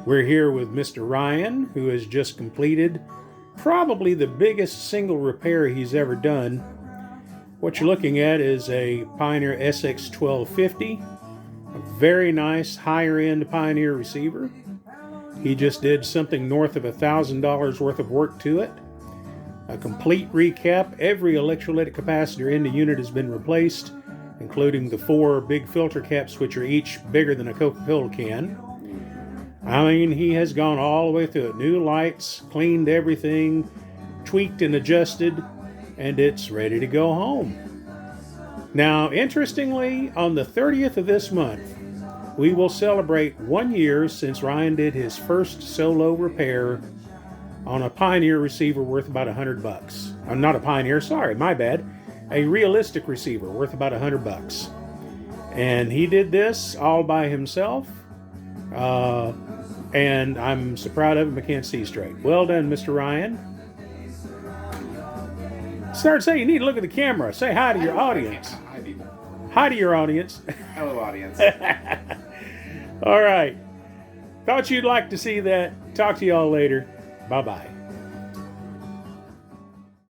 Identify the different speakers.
Speaker 1: We're here with Mr. Ryan, who has just completed probably the biggest single repair he's ever done. What you're looking at is a Pioneer SX1250, a very nice higher-end Pioneer receiver. He just did something north of $1,000 worth of work to it. A complete recap: every electrolytic capacitor in the unit has been replaced, including the 4 big filter caps, which are each bigger than a Coca-Cola can. I mean, he has gone all the way through it. New lights, cleaned everything, tweaked and adjusted, and it's ready to go home. Now, interestingly, on the 30th of this month, we will celebrate 1 year since Ryan did his first solo repair on a Pioneer receiver worth about $100. Not a Pioneer, sorry, my bad. A realistic receiver worth about $100. And he did this all by himself. And I'm so proud of him, I can't see straight. Well done, Mr. Ryan. Start saying, you need to look at the camera. Say hi to your audience.
Speaker 2: Hi, people.
Speaker 1: Hi to your audience.
Speaker 2: Hello, audience.
Speaker 1: All right. Thought you'd like to see that. Talk to y'all later. Bye-bye.